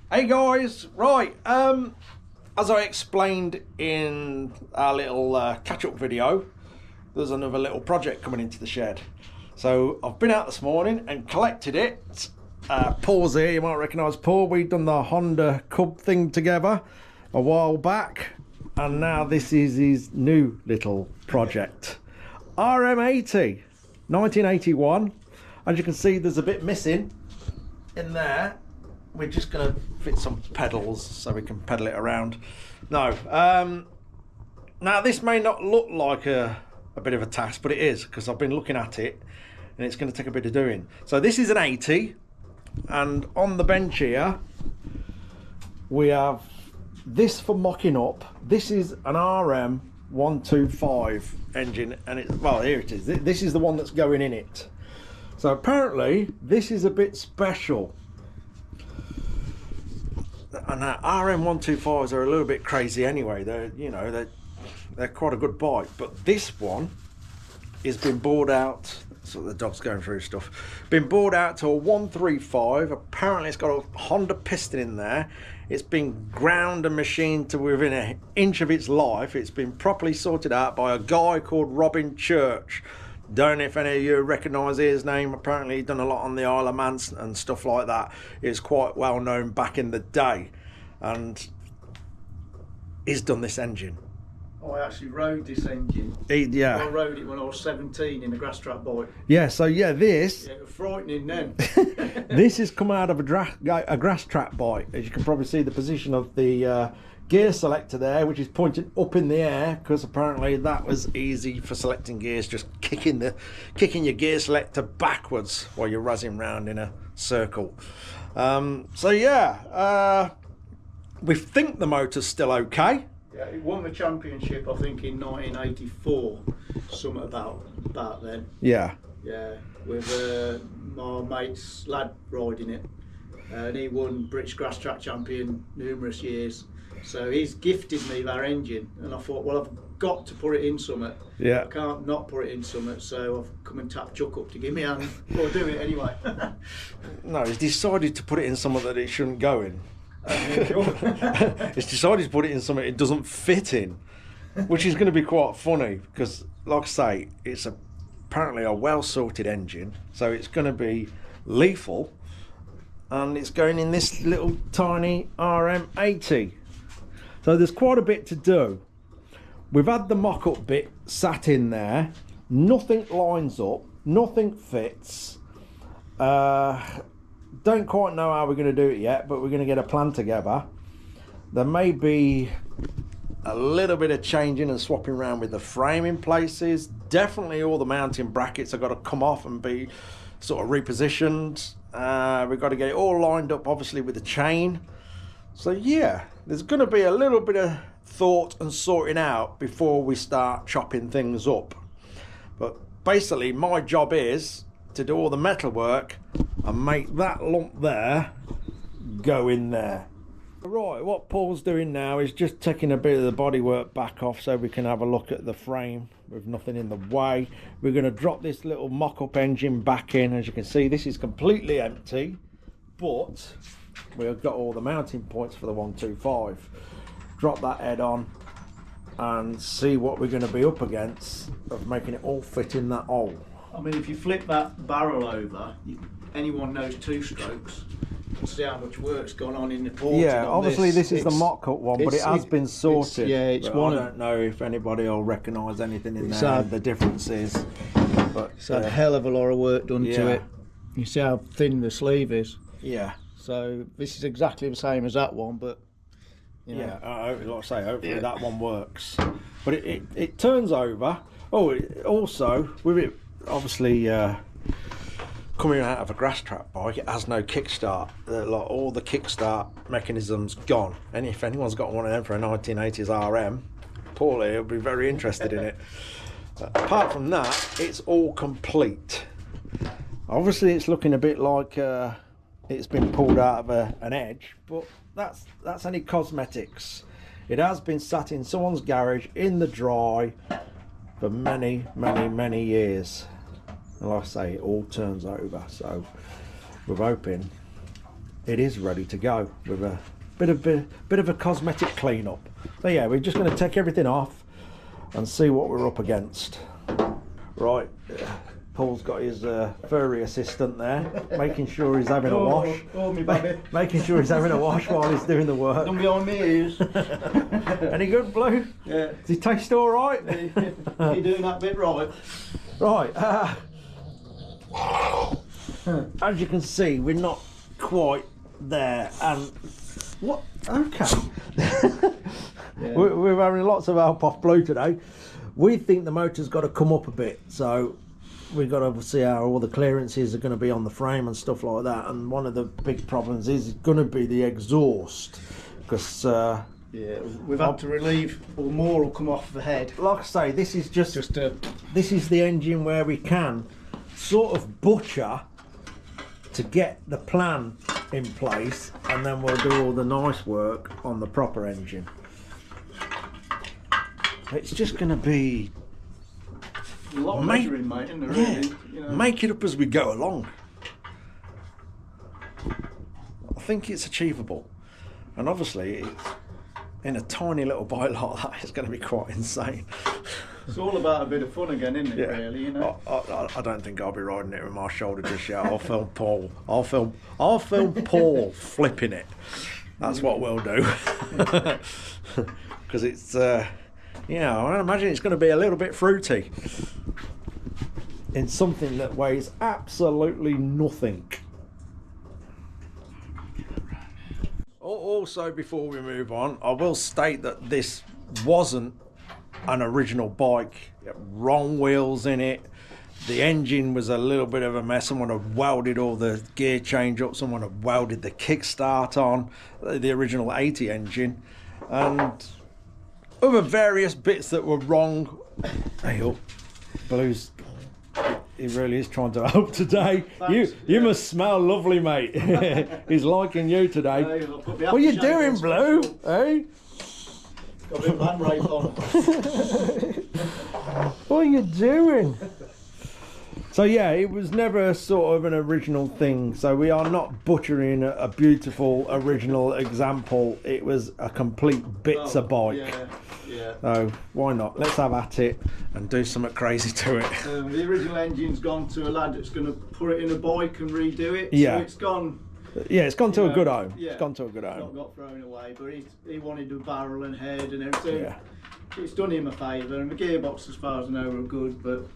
Hey guys, right, as I explained in our little catch-up video, there's another little project coming into the shed. So I've been out this morning and collected it. Paul's here, you might recognise Paul. We've done the Honda Cub thing together a while back, and now this is his new little project. RM80, 1981. As you can see, there's a bit missing in there. We're just going to fit some pedals so we can pedal it around. No, now this may not look like a bit of a task, but it is, because I've been looking at it and it's going to take a bit of doing. So this is an 80, and on the bench here we have this for mocking up. This is an RM125 engine, and it's, well, here it is. This is the one that's going in it. So apparently this is a bit special. And RM125s are a little bit crazy anyway. They're quite a good bike, but this one has been bored out. So the dog's going through stuff. Been bored out to a 135. Apparently it's got a Honda piston in there. It's been ground and machined to within an inch of its life. It's been properly sorted out by a guy called Robin Church. Don't know if any of you recognise his name. Apparently he's done a lot on the Isle of Man and stuff like that. He's quite well known back in the day, and he's done this engine. I actually rode this engine. Yeah. I rode it when I was 17 in a grass trap bike. Yeah, so yeah, this... Yeah, it was frightening then. This has come out of a grass trap bike. As you can probably see the position of the gear selector there, which is pointing up in the air, because apparently that was easy for selecting gears, just kicking your gear selector backwards while you're razzing round in a circle. So yeah, we think the motor's still okay. Yeah, it won the championship, I think, in 1984, something about then. Yeah. Yeah, with my mate's lad riding it, and he won British Grass Track Champion numerous years. So he's gifted me that engine, and I thought, well, I've got to put it in something. Yeah. I can't not put it in something, so I've come and tapped Chuck up to give me a hand. Or do it anyway. No, he's decided to put it in something that it shouldn't go in. Sure. He's decided to put it in something it doesn't fit in, which is going to be quite funny, because, like I say, it's apparently a well-sorted engine, so it's going to be lethal, and it's going in this little tiny RM80. So there's quite a bit to do. We've had the mock-up bit sat in there. Nothing lines up. Nothing fits. Don't quite know how we're going to do it yet, but we're going to get a plan together. There may be a little bit of changing and swapping around with the frame in places. Definitely all the mounting brackets have got to come off and be sort of repositioned. We've got to get it all lined up, obviously, with the chain. So yeah, there's going to be a little bit of thought and sorting out before we start chopping things up. But basically my job is to do all the metal work and make that lump there go in there. Right, what Paul's doing now is just taking a bit of the bodywork back off so we can have a look at the frame with nothing in the way. We're going to drop this little mock-up engine back in. As you can see, this is completely empty, but we've got all the mounting points for the 125. Drop that head on and see what we're going to be up against of making it all fit in that hole. I mean, if you flip that barrel over, anyone knows two strokes, can see how much work's gone on in the porting. Yeah, obviously this is the mock-up one, but it has been sorted. It's one. I don't know if anybody will recognise anything in there, the differences. But it's had a hell of a lot of work done to it. You see how thin the sleeve is. Yeah. So this is exactly the same as that one, but you know. Yeah, like I say, hopefully that one works. But it turns over. Oh, also with it obviously coming out of a grass trap bike, it has no kickstart. Like all the kickstart mechanisms gone. And if anyone's got one of them for a 1980s RM, Paul here will be very interested in it. But apart from that, it's all complete. Obviously it's looking a bit like it's been pulled out of an edge, but that's only cosmetics. It has been sat in someone's garage in the dry for many years, and like I say, it all turns over, so we're hoping it is ready to go with a bit of a cosmetic clean-up. So yeah, we're just going to take everything off and see what we're up against. Right, Paul's got his furry assistant there, making sure he's having a wash. Oh, me baby. Making sure he's having a wash while he's doing the work. Don't be on me ears. Any good, Blue? Yeah. Does he taste all right? You're doing that bit right. Right. As you can see, we're not quite there, and what? Okay. Yeah. We're having lots of help off Blue today. We think the motor's got to come up a bit, so we've got to see how all the clearances are going to be on the frame and stuff like that. And one of the big problems is going to be the exhaust, because yeah, we've had to relieve, or more will come off the head. like I say, this is this is the engine where we can sort of butcher to get the plan in place, and then we'll do all the nice work on the proper engine. It's just going to be A lot of measuring, mate, isn't there, yeah, really? You know. make it up as we go along. I think it's achievable, and obviously it's, in a tiny little bike like that, it's going to be quite insane. It's all about a bit of fun again, isn't it, Yeah. really, you know? I don't think I'll be riding it with my shoulder just yet. I'll film Paul. I'll film Paul flipping it. That's what we'll do. Because it's, yeah, I imagine it's going to be a little bit fruity in something that weighs absolutely nothing. Also, before we move on, I will state that this wasn't an original bike. It had wrong wheels in it. The engine was a little bit of a mess. Someone had welded all the gear change up. Someone had welded the kickstart on the original 80 engine, and other various bits that were wrong. Hey up, Blue's. He really is trying to help today. Thanks, You yeah. must smell lovely, mate. He's liking you today. Hey, I'll put my What are you aftershave doing, on Blue? special. Hey? Got a bit of hand rape on. What are you doing? So yeah, it was never sort of an original thing. So we are not butchering a beautiful original example. It was a complete bits of bike. Yeah. So why not? Let's have at it and do something crazy to it. The original engine's gone to a lad that's going to put it in a bike and redo it. Yeah. So it's gone. Yeah, it's gone to You a know, good home. yeah. It's gone to a good Not home. got thrown away, but he wanted a barrel and head and everything. Yeah. It's done him a favour, and the gearbox, as far as I know, are good. But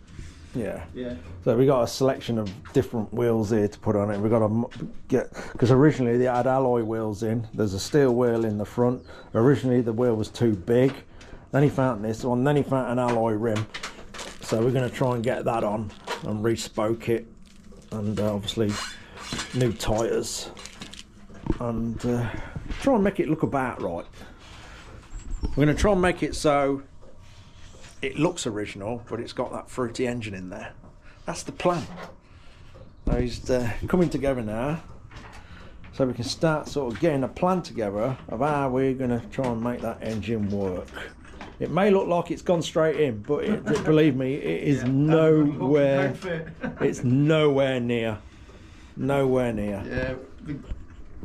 Yeah. yeah, So we got a selection of different wheels here to put on it. We've got to get, because originally they had alloy wheels in. There's a steel wheel in the front. Originally the wheel was too big. Then he found this one. Then he found an alloy rim. So we're going to try and get that on and re-spoke it, and obviously new tyres, and try and make it look about right. We're going to try and make it so it looks original, but it's got that fruity engine in there. That's the plan. So he's coming together now, so we can start sort of getting a plan together of how we're going to try and make that engine work. It may look like it's gone straight in, but believe me, it is nowhere. It's nowhere near. Nowhere near. Yeah, the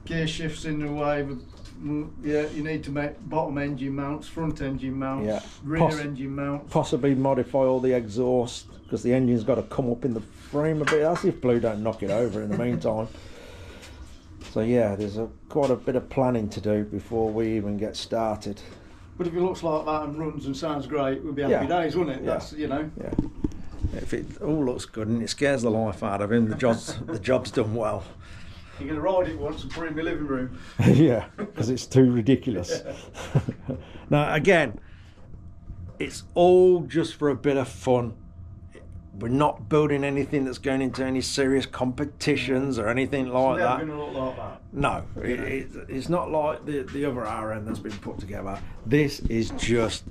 gear shifts in the way. Yeah, you need to make bottom engine mounts, front engine mounts, Yeah. rear engine mounts. Possibly modify all the exhaust, because the engine's got to come up in the frame a bit. That's if Blue don't knock it over in the meantime. So yeah, there's quite a bit of planning to do before we even get started. But if it looks like that and runs and sounds great, we'll be happy Yeah. days, wouldn't it? Yeah. That's, you know. Yeah. If it all looks good and it scares the life out of him, the job's done well. You're going to ride it once and put it in my living room. Yeah, because it's too ridiculous. Now again, it's all just for a bit of fun. We're not building anything that's going into any serious competitions or anything like It's never that. going to look like that. No, it's not like the other RM that's been put together. This is just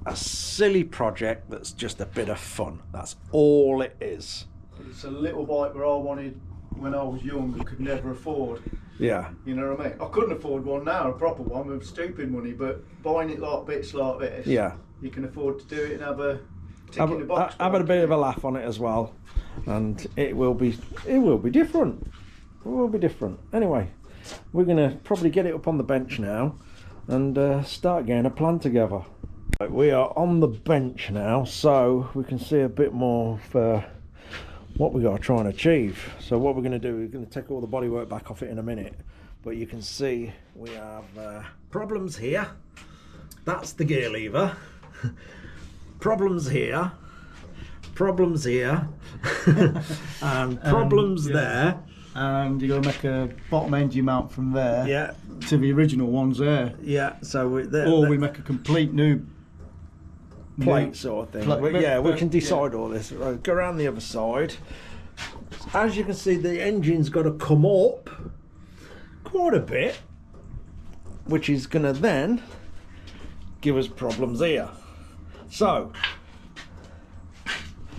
a silly project that's just a bit of fun. That's all it is. It's a little bike where I wanted when I was young and could never afford. Yeah. You know what I mean? I couldn't afford one now, a proper one with stupid money, but buying it like bits like this, Yeah. you can afford to do it and have a tick I've in the box. had a bit of a laugh on it as well, and it will be different. It will be different. Anyway, we're going to probably get it up on the bench now and start getting a plan together. Right, we are on the bench now, so we can see a bit more of what we got to try and achieve. So what we're going to do, we're going to take all the bodywork back off it in a minute, but you can see we have problems here. That's the gear lever. Problems here. Problems here. And problems there. And you're going to make a bottom engine mount from there, Yeah, to the original ones there. yeah. So We make a complete new plate sort of thing. Plate, But yeah, we can yeah. decide all this. Right, go around the other side. As you can see, the engine's got to come up quite a bit, which is going to then give us problems here. So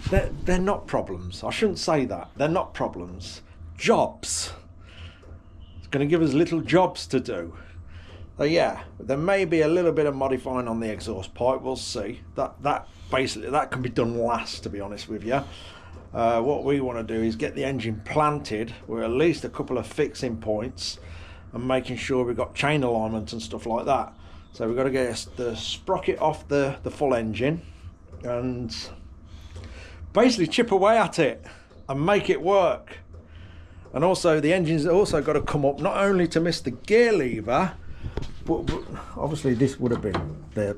they're not problems. I shouldn't say that. They're not problems. Jobs. It's going to give us little jobs to do. So yeah, there may be a little bit of modifying on the exhaust pipe. We'll see. That basically that can be done last, to be honest with you. What we want to do is get the engine planted with at least a couple of fixing points and making sure we've got chain alignment and stuff like that. So we've got to get the sprocket off the full engine and basically chip away at it and make it work. And also the engine's also got to come up not only to miss the gear lever, but obviously this would have been the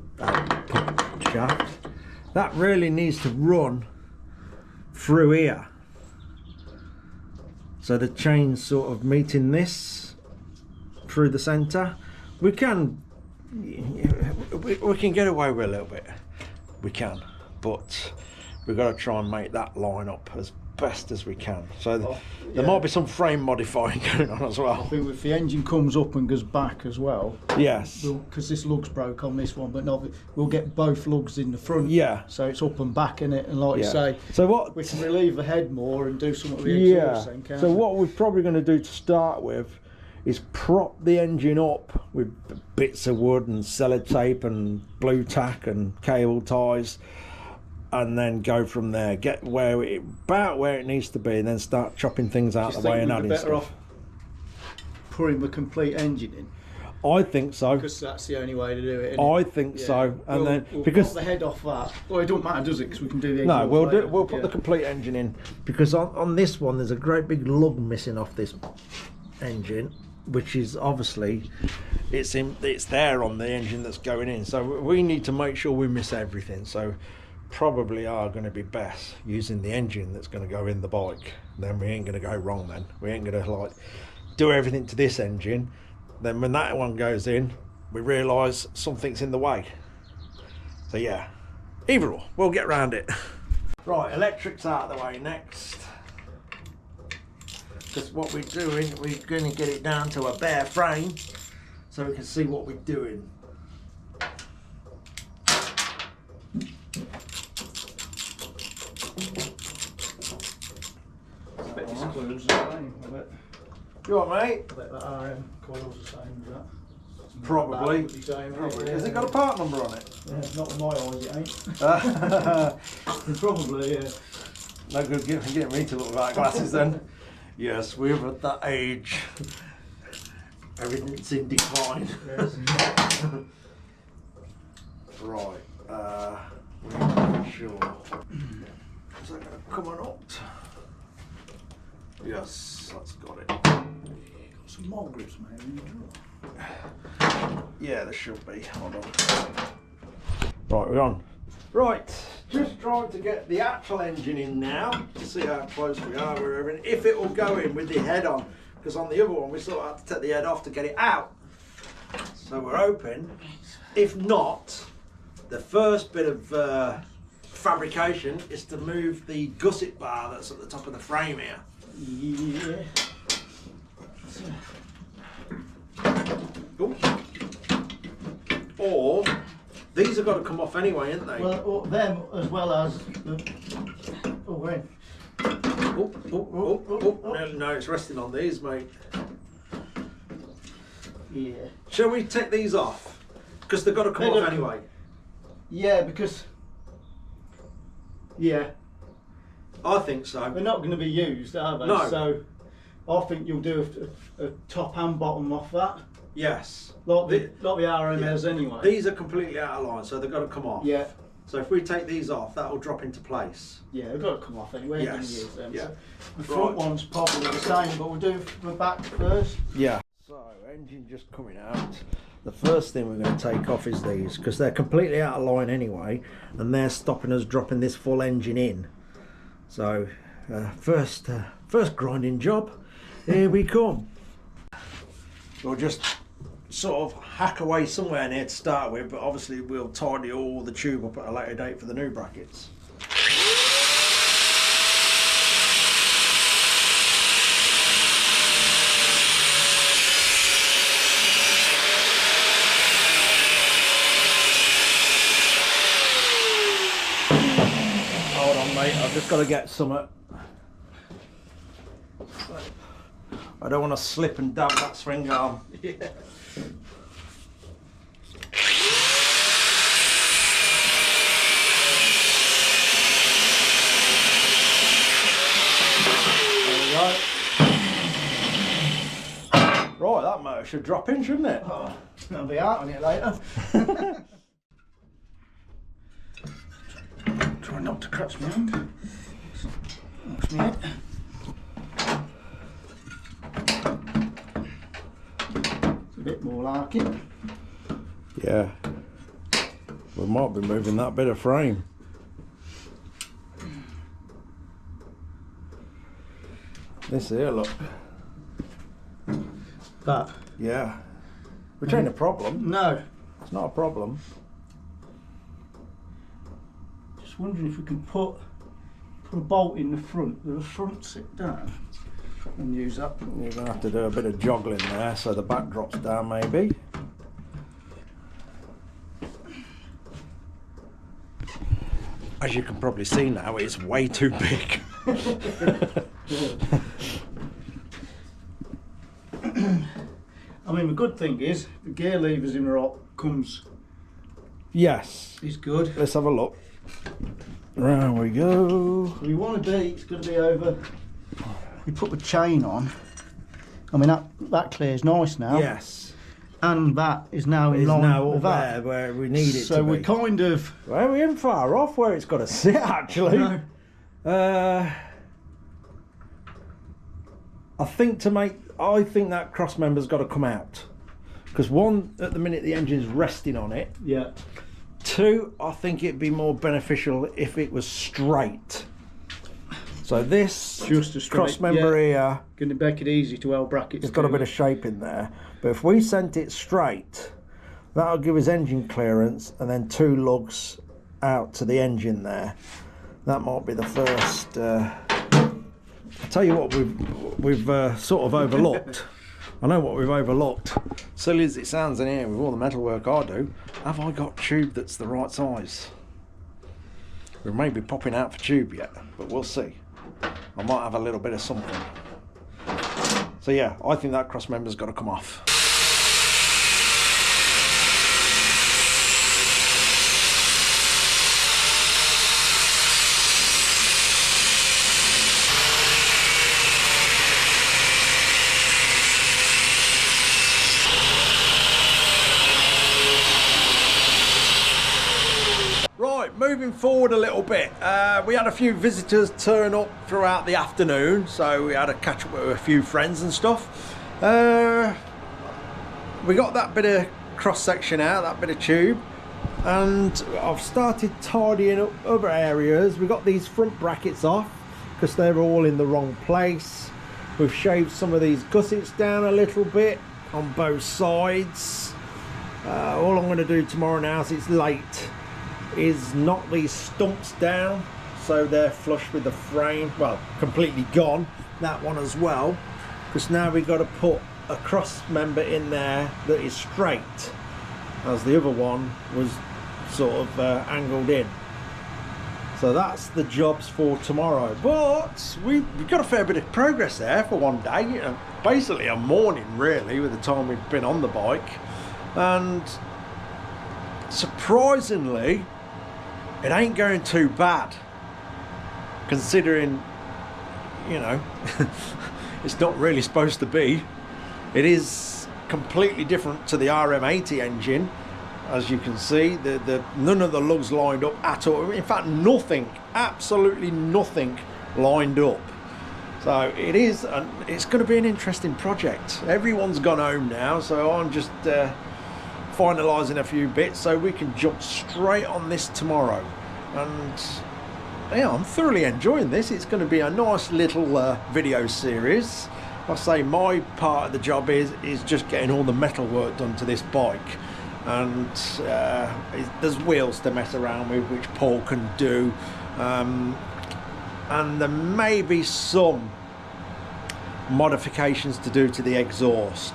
shaft. That really needs to run through here. So the chain's sort of meeting this through the centre. We can get away with a little bit. We can, but we've got to try and make that line up as best as we can. So there might be some frame modifying going on as well. I think if the engine comes up and goes back as well, yes, because this lug's broke on this one, but not, we'll get both lugs in the front. Yeah. So it's up and back in it, and like you say, so what we can relieve the head more and do some of the exhaust then, can't so we? what we're probably going to do to start with is prop the engine up with bits of wood and sellotape and blue tack and cable ties, and then go from there, get about where it needs to be, and then start chopping things out of the way and adding better stuff. off putting the complete engine in, I think so. because that's the only way to do it. I think so, and then we'll because pop the head off that. Well, it don't matter, does it? Because we can do the no, exhaust we'll later. put the complete engine in, because on this one there's a great big lug missing off this engine, which is obviously it's there on the engine that's going in. So we need to make sure we miss everything. So probably are going to be best using the engine that's going to go in the bike. Then we ain't going to go wrong. Then we ain't going to like do everything to this engine. Then when that one goes in, we realise something's in the way. So yeah, either or, we'll get around it. Right, electric's out of the way next. Because what we're doing, we're going to get it down to a bare frame so we can see what we're doing. I bet this coil's the same. I bet You all right, mate? that RM coil's the same as that. Probably. About the same, Probably. Has it got a part number on it? Yeah, not with my eyes, it ain't. Probably, yeah. No good getting me to look without glasses then. Yes, we're at that age. Everything's in decline. Yes. Right, we're not sure. Is that going to come or not? Yes, that's got it. Got some more grips, mate, in the drawer. Yeah, there should be. Hold on. Right, we're on. Right, just trying to get the actual engine in now to see how close we are with everything. If it will go in with the head on, because on the other one we sort of had to take the head off to get it out. So we're hoping. If not, the first bit of fabrication is to move the gusset bar that's at the top of the frame here. Yeah. Ooh. Or these have got to come off anyway, ain't they? Well, them as well as the. Oh, wait. No, it's resting on these, mate. Yeah. Shall we take these off? Because they've got to come They've off got to anyway. Yeah, because. Yeah. I think so. They're not going to be used, are they? No. So I think you'll do a top and bottom off that. Yes. Like the RM80s anyway. These are completely out of line, so they've got to come off. Yeah. So if we take these off, that will drop into place. Yeah, they've got to come off anyway. Yes. Use them. Yeah. So the front one's probably the same, but we'll do the back first. Yeah. So engine just coming out. The first thing we're going to take off is these, because they're completely out of line anyway, and they're stopping us dropping this full engine in. So first grinding job, here we come. We'll just sort of hack away somewhere in here to start with, but obviously we'll tidy all the tube up at a later date for the new brackets. Hold on mate, I've just got to get some. I don't want to slip and damp that swing arm. Yeah. There we go. Right, that motor should drop in, shouldn't it? Oh, I'll be out on it later. Try not to crash my hand. Watch me head. It's a bit more like it. Yeah. We might be moving that bit of frame. This here, look. That? Yeah. Which ain't a problem. No. It's not a problem. Just wondering if we can put a bolt in the front with the front sit down and use that. You're going to have to do a bit of joggling there so the back drops down maybe. As you can probably see now, it's way too big. I mean, the good thing is the gear levers in the rock comes. Yes. Is good. Let's have a look. Round we go. We want to be. It's going to be over. We put the chain on. I mean that clears nice now. Yes. And that is now in It's line now with up that. there where we need it So to be. we're kind of. Well, we ain't far off where it's got to sit actually. No. I think that cross member's got to come out, because one, at the minute the engine's resting on it. Yeah. Two, I think it'd be more beneficial if it was straight. So this Just a straight, cross member here, going to make it easy to weld brackets. it's got a bit of shape in there. But if we sent it straight, that'll give us engine clearance and then two lugs out to the engine there. That might be the first. I'll tell you what we've sort of overlooked. I know what we've overlooked. Silly as it sounds in here with all the metal work I do, have I got tube that's the right size? We may be popping out for tube yet, but we'll see. I might have a little bit of something. So yeah, I think that cross member's got to come off. Right, moving forward a little bit. We had a few visitors turn up throughout the afternoon, so we had a catch up with a few friends and stuff. We got that bit of cross section out, that bit of tube, and I've started tidying up other areas. We got these front brackets off because they're all in the wrong place. We've shaved some of these gussets down a little bit on both sides. All I'm going to do tomorrow, now as it's late, is knock these stumps down so they're flush with the frame, well, completely gone, that one as well, because now we've got to put a cross member in there that is straight, as the other one was sort of angled in. So that's the jobs for tomorrow, but we've got a fair bit of progress there for one day, you know, basically a morning really with the time we've been on the bike, and surprisingly it ain't going too bad, considering, you know, it's not really supposed to be. It is completely different to the RM80 engine. As you can see, none of the lugs lined up at all. In fact, nothing, absolutely nothing lined up. So it's going to be an interesting project. Everyone's gone home now, so I'm just finalising a few bits so we can jump straight on this tomorrow. And yeah, I'm thoroughly enjoying this. It's going to be a nice little video series. I say my part of the job is just getting all the metal work done to this bike. And there's wheels to mess around with, which Paul can do, and there may be some modifications to do to the exhaust,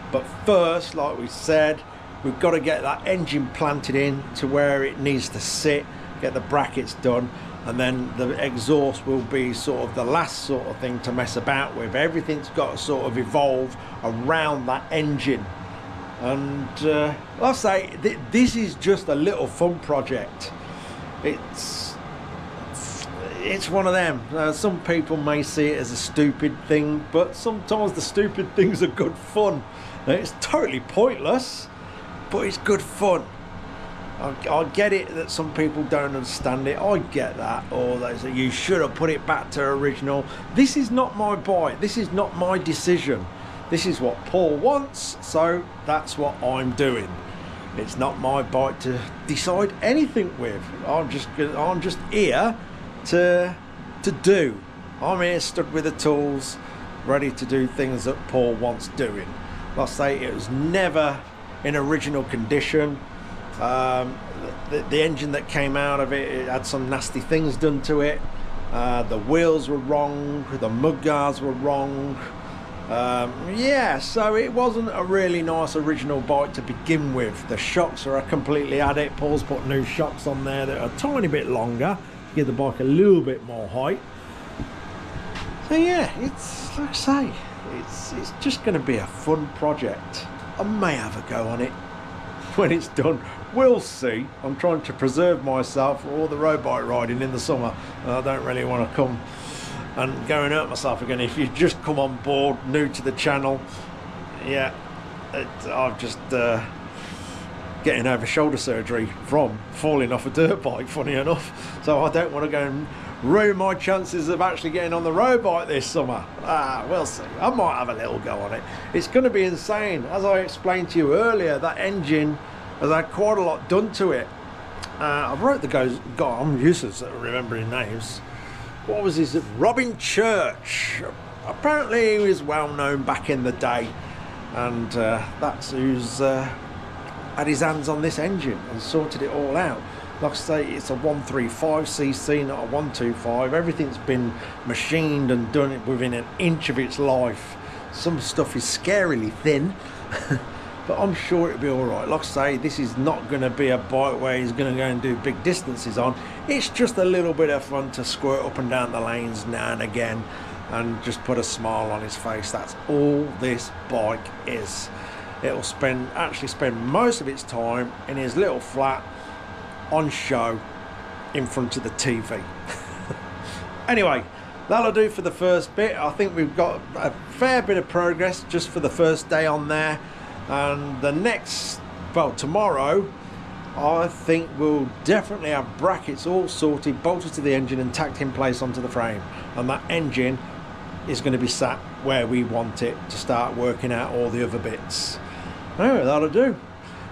but first, like we said, we've got to get that engine planted in to where it needs to sit, get the brackets done, and then the exhaust will be sort of the last sort of thing to mess about with. Everything's got to sort of evolve around that engine. And I'll say this is just a little fun project. It's one of them. Some people may see it as a stupid thing, but sometimes the stupid things are good fun. Now, it's totally pointless, but it's good fun. I get it that some people don't understand it. I get that. Or they say you should have put it back to original. This is not my bike. This is not my decision. This is what Paul wants, so that's what I'm doing. It's not my bike to decide anything with. I'm just here to do. I'm here stood with the tools, ready to do things that Paul wants doing. Like I say, it was never in original condition. The engine that came out of it had some nasty things done to it. The wheels were wrong, the mudguards were wrong. Yeah, so it wasn't a really nice original bike to begin with. The shocks are completely at it. Paul's put new shocks on there that are a tiny bit longer to give the bike a little bit more height. So yeah, it's like I say, it's just going to be a fun project. I may have a go on it when it's done. We'll see. I'm trying to preserve myself for all the road bike riding in the summer. I don't really want to come and go and hurt myself again. If you just come on board new to the channel, yeah, I've just getting over shoulder surgery from falling off a dirt bike, funny enough, so I don't want to go and ruin my chances of actually getting on the road bike this summer. We'll see. I might have a little go on it. It's going to be insane. As I explained to you earlier, that engine has had quite a lot done to it. I wrote the guys, God, I'm useless at remembering names. What was his? Robin Church. Apparently he was well known back in the day, and that's who's had his hands on this engine and sorted it all out. Like I say, it's a 135cc, not a 125. Everything's been machined and done it within an inch of its life. Some stuff is scarily thin, but I'm sure it'll be all right. Like I say, this is not going to be a bike where he's going to go and do big distances on. It's just a little bit of fun to squirt up and down the lanes now and again and just put a smile on his face. That's all this bike is. It'll actually spend most of its time in his little flat on show in front of the TV. Anyway, that'll do for the first bit. I think we've got a fair bit of progress just for the first day on there, and the next, well, tomorrow, I think we'll definitely have brackets all sorted, bolted to the engine and tacked in place onto the frame, and that engine is going to be sat where we want it to start working out all the other bits. Oh, that'll do.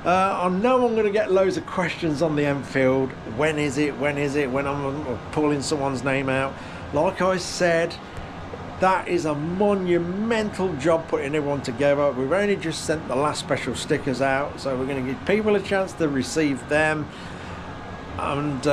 I know I'm going to get loads of questions on the Enfield. When is it? When is it? When I'm pulling someone's name out. Like I said, that is a monumental job putting everyone together. We've only just sent the last special stickers out, so we're going to give people a chance to receive them. And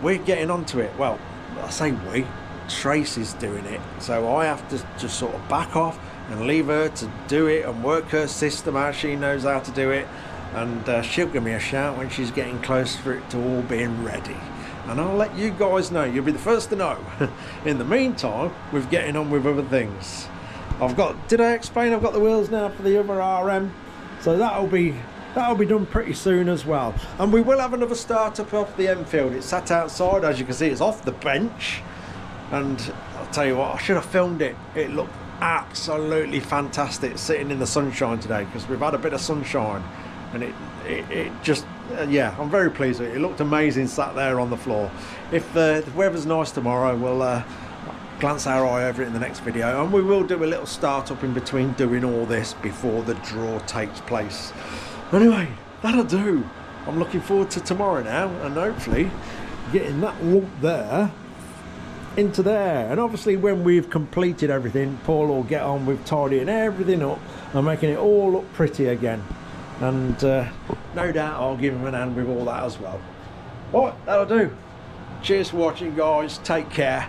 we're getting onto it. Well, I say we. Tracy's doing it. So I have to just sort of back off and leave her to do it and work her system out. She knows how to do it. And she'll give me a shout when she's getting close for it to all being ready, and I'll let you guys know. You'll be the first to know. In the meantime, we're getting on with other things. Did I explain I've got the wheels now for the other RM? So that'll be done pretty soon as well. And we will have another startup off the Enfield. It's sat outside, as you can see. It's off the bench, and I'll tell you what, I should have filmed it. It looked absolutely fantastic sitting in the sunshine today, because we've had a bit of sunshine, and it just yeah, I'm very pleased with it. It looked amazing sat there on the floor. If the weather's nice tomorrow, we'll glance our eye over it in the next video, and we will do a little start up in between doing all this before the draw takes place. Anyway, that'll do. I'm looking forward to tomorrow now, and hopefully getting that lump there into there. And obviously when we've completed everything, Paul will get on with tidying everything up and making it all look pretty again, and no doubt I'll give him an hand with all that as well. Right, that'll do. Cheers for watching, guys. Take care.